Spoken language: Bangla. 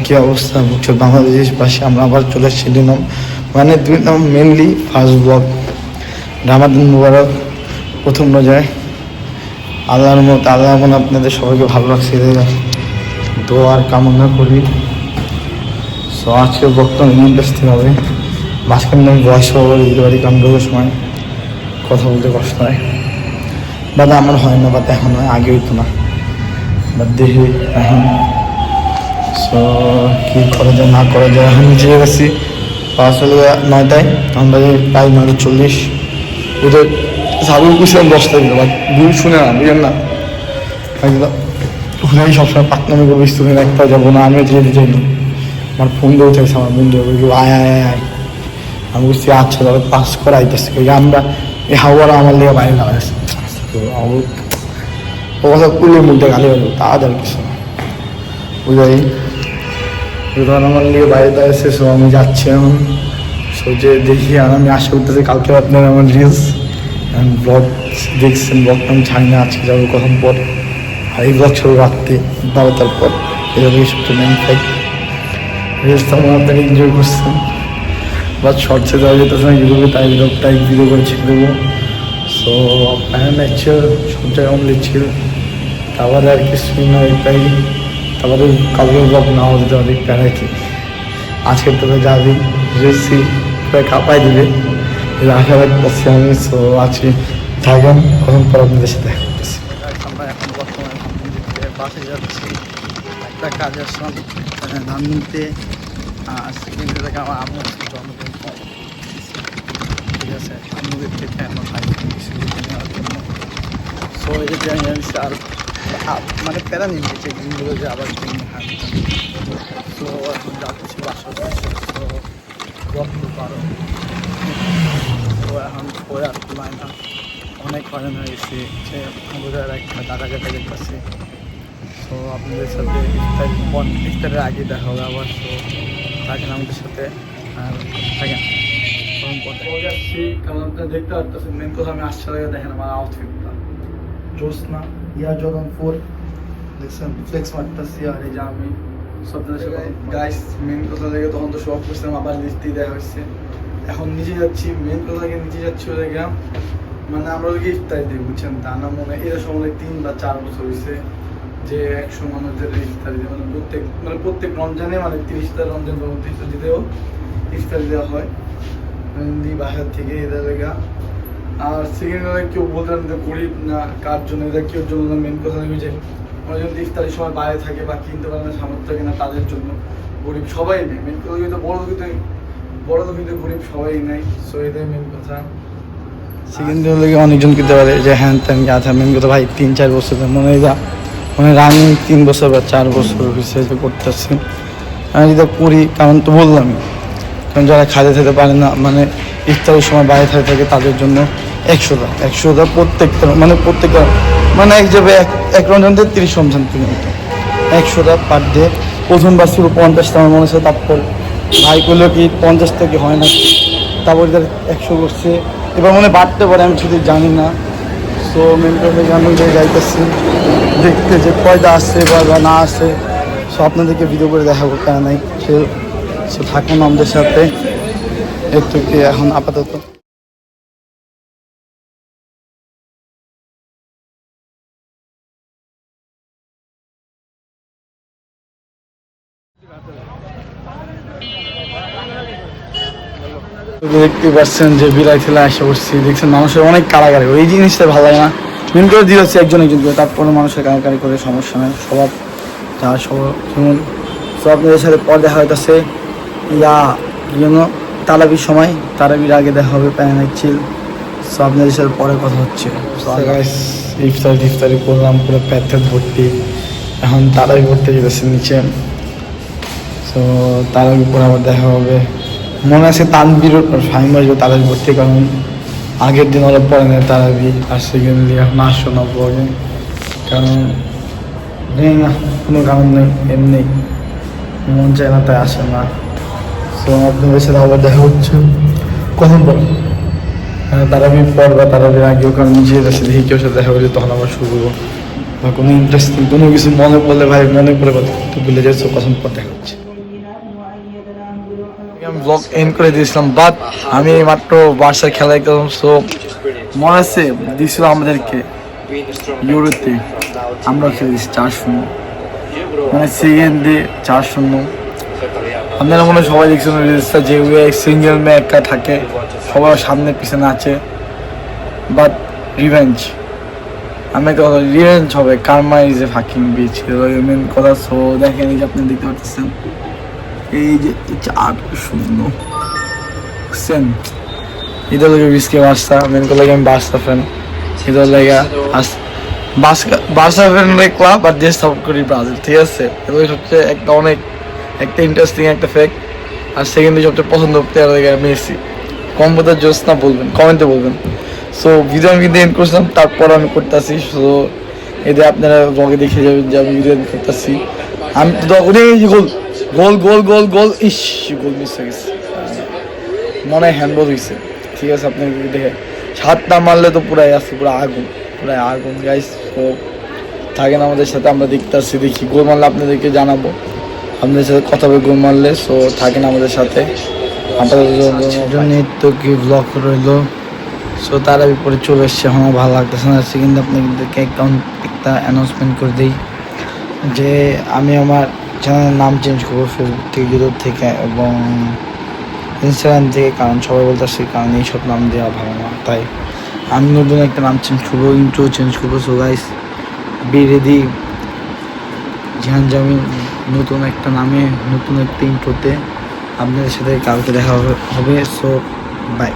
কী অবস্থা বুঝছো বাংলাদেশের পাশে আমরা আবার চলে এসেছি 2 নম্বর মানে 2 নম্বর মেনলি ফার্স্ট ব্লগ রামাদান মুবারক প্রথম রোজায় আল্লাহর মতো আল্লাহ মনে আপনাদের সবাইকে ভালো রাখছে দোয়ার কামনা করি। সো আজকে বক্তব্য ইন্টারেস্টিং হবে। মাঝখানে আমি বয়স ওভার দিতে পারি কারণ রোজের সময় কথা বলতে কষ্ট হয় বাদে আমার হয় না বাদে এখন হয় আগে হইতো না বাদ দেখি এখন। সো কী করা যায় না করা যায় এখন নিচে গেছি পাওয়া চলে 9টায় তখন বাজে প্রায় 9:40 ওদের সাবুল কুশিয়াম 10টা দিল বাট ভুল শুনে না বুঝলেন না একদম ওখানেই সবসময় পাকনামি করবো স্টুডেন্ট একটাও যাবো না আমিও যেতে চাই না। আমার ফোন দিয়ে উঠেছে আমার বন্ধু আয় আয় আয় আমি বুঝছি আচ্ছা তাহলে পাস করে আইতেছি আমরা এই হাওয়ারা আমার লেগে বাইরে লাগাইছে তো ও কথা কুলের মধ্যে গালি হলো তাড়াতাড়ি কিছু না বুঝাই তখন আমার লিগে বাইরে দাঁড়িয়েছে। সো আমি যাচ্ছি এখন সোজে দেখি আর আমি আশা করতেছি কালকে আপনার আমার রিলস ব্লগ দেখছেন ব্লগ আমি ছাড়ি না আজকে যাবো কখন পর আর এই ব্লগ ছবি রাখতে 12টার পর এটা থেকে সবচেয়ে মেন ফ্যাক্ট রিলসটা আমার আপনাকে এনজয় করছেন বা শর্টসে দেওয়া যেতেছে না ইউটিউবে তাই ব্লগটা ভিডিও করে ছেড়ে দেবো। সো প্ল্যান আছে সব জায়গায় অনলি ছিল তারপরে আর কিছুই না এটাই তারপরে কালকে ব্লগ নাও দিতে হবে প্যারা কি আজকের তোকে যাবি রেসি প্রায় কাঁপাই দিবে এটা আশা রাখতেছি আমি। সো আজকে থাকেন কখন পর আপনাদের সাথে আমরা এখন বর্তমানে বাসে যাচ্ছি একটা কাজ আসলাম ধান নিতে সেকেন্ড থেকে আমার আম্মু জন্মদিন ঠিক আছে আম্মুদের থেকে আমার ভাই কিছু নেওয়ার জন্য। সো এই যে আমি আর মানে প্যারা নিয়ে নিয়েছি দিনগুলো যে আবার তো এখন যাচ্ছি বাসা তো যত্ন পারো তো এখন পরে আর তুলায় না অনেক হয়রান হয়ে গেছি যে বোঝার একটা টাকা কেটে দেখতেছি। তো আপনাদের সাথে ইফতারের আগে দেখা হবে আবার। তো থাকেন আমাদের সাথে আর থাকেন যাচ্ছি কারণ আপনারা দেখতে পারতেছেন মেন কথা আমি আসছে দেখেন আমার আউটফিটটা জোসনা ইয়ার জর্ডান 4 দেখছেন ফ্লেক্স মারতেছি আর এই যে আমি আপনাদের সাথে গাইস মেন কথা থেকে তখন তো শখ করছিলাম আবার লিস্টেই দেওয়া হয়েছে এখন নিচে যাচ্ছি মেন কথা থেকে নিচে যাচ্ছি ওদের গ্রাম মানে আমরা ওদেরকে ইফতারি দিই বুঝছেন তা না মনে এরা সময় 3 বা 4 বছর হয়েছে যে 100 মানুষদের ইফতারি দেয় মানে প্রত্যেক রমজানে মানে 30টা রমজান 30টা দিতেও ইফতারি দেওয়া হয় বাসার থেকে এদের লেগা। আর সেকেন্ড কেউ বলতেন যে গরিব না কার জন্য এদের কেউ জন্য না মেন কথা দেখবে যে অনেকজন ইফতারির সময় বাইরে থাকে বা কিনতে পারে না সামর্থ্য থাকে না তাদের জন্য গরিব সবাই নেই মেন কথা কিন্তু বড় তো কিন্তু গরিব সবাই নেই। সো এদের মেন কথা সেকেন্ড লেগে অনেকজন কিনতে পারে যে হ্যান ত্যান আছে মেন কথা ভাই 3-4 বছর মনে যা মানে রানিং 3 বছর বা 4 বছর হয়েছে যে করতেছি আমি যেটা করি কারণ তো বললামই কারণ যারা খাইতে খেতে পারে না মানে ইফতারের সময় বাইরে থাকে তাদের জন্য 100টা প্রত্যেকটা মানে এক যাবে এক রমজান থেকে 30 রমজান পর্যন্ত 100টা পার ডে প্রথমবার শুরু 50টা আমার মনে হচ্ছে তারপর ভাই করলো কি 50 থেকে হয় না তারপর 100 করছে এবার মনে বাড়তে পারে আমি শুধু জানি না। সো মেন কথা আমি যাইতেছি দেখতে যে কয়টা আসছে বা না আসে সো আপনাদেরকে ভিডিও করে দেখাবো কেন নাই সে থাকুন আমাদের সাথে একটু কি এখন আপাতত দেখতে পাচ্ছেন যে বিলাই ফেলে আসে করছি দেখছেন মানুষের অনেক কারাগারি এই জিনিসটা ভালো লাগে না মেন করে দিয়ে যাচ্ছে একজন করে তারপরে মানুষের কারাগারি করে সমস্যা নেই স্বভাব যা স্বভাব যেমন সব আপনাদের সাথে পর দেখা হইতেছে ইয়া জন্য তারাবির সময় তারাবির আগে দেখা হবে প্যারানাইট চিল। সো আপনাদের সাথে পরে কথা হচ্ছে ইফতারি করলাম পুরো প্যাথের ভর্তি এখন তারাবি ভর্তি যেতেছে নিচে। সো তারাবি পরে আবার দেখা হবে মনে আছে তানবির ফাইম আসবে তারাবি ভর্তি কারণ আগের দিন ওরা পরে নেয় তারাবি আর সেকেন্ডলি এখন আসো না পরে কারণ নেই না কোনো কারণ নেই এমনি মন চায় না তাই আসে না। সো আপনাদের সাথে আবার দেখা হচ্ছে কখন পর তারাবির পর বা তারাবির আগেও কারণ নিচে যাচ্ছে দেখি কেউ সাথে দেখা হয়েছে তখন আবার শুরু করবো বা কোনো ইন্টারেস্টিং কোনো কিছু মনে পড়লে ভাই মনে পড়ে কথা একটু ভুলে যাচ্ছে কখন পর দেখা হচ্ছে। আমি ব্লগ এন্ড করে দিয়েছিলাম বাট আমি মাত্র বার্সার খেলা দেখলাম। সো মনে আছে দিয়েছিল আমাদেরকে ইউরোতে, আমরা খেলেছি 4-0, মানে সেকেন্ডে 4-0। আপনারা মনে হয় সবাই দেখছেন রিলসটা, যে সিঙ্গেল মেয়ে একা থাকে, সবার সামনে পিছনে আছে। বাট রিভেঞ্জ, আমি একটা কথা, রিভেঞ্জ হবে, karma is a fucking bitch, main কথা। সো দেখেন এই যে আপনি দেখতে পাচ্ছেন এই যে 4-0 বুঝছেন, এটার লাগে বিস্কে বার্সা, মেন কথা লাগে আমি বার্সা ফ্যান, এটার লাগে বার্সা ফ্যান ক্লাব আর দেশ সাপোর্ট করি ব্রাজিল, ঠিক আছে। এগুলো সবচেয়ে একটা অনেক একটা ইন্টারেস্টিং একটা ফ্যাক্ট। আর সেকেন্ডে সবচেয়ে পছন্দ প্লেয়ার লাগে মেসি। কম্পিউটার জোস না বলবেন, কমেন্টে বলবেন। সো ভিডিও আমি কিন্তু এন্ড করছিলাম, তারপর আমি করতেছি। সো এতে আপনারা ব্লগে দেখে যাবেন যে আমি ভিডিও এন্ড করতেছি। আমি তো গোল গোল গোল গোল গোল ইস গোল মিস হয়ে গেছে, মনে হয় হ্যান্ডবল হয়েছে, ঠিক আছে। আপনি দেখে সাতটা মারলে তো পুরাই আছে, পুরাই আগুন গাইস। তো থাকেন আমাদের সাথে, আমরা দেখতে আসছি, দেখি গোল মারলে আপনাদেরকে জানাবো, আপনাদের সাথে কথা বলে গোল মারলে। সো থাকেন আমাদের সাথে, আপনাদের জন্য তো কি ব্লগ রইলো। সো তার বিপরে চলে এসছে, আমার ভালো লাগতেছে না। কিন্তু আপনাদেরকে একটা অ্যানাউন্সমেন্ট করে দিই যে আমি আমার চ্যানেলের নাম চেঞ্জ করবো ফেসবুক থেকে, ইউটিউব থেকে এবং ইনস্টাগ্রাম থেকে, কারণ সবাই বলতেছে কারণ এইসব নাম দেওয়া ভালো না, তাই আমি নতুন একটা নাম চেঞ্জ করবো, ইন্ট্রো চেঞ্জ করবো। So guys be ready, Jihan Jamil নতুন একটা নামে নতুন একটা ইন্ট্রোতে আপনাদের সাথে কালকে দেখা হবে। So by.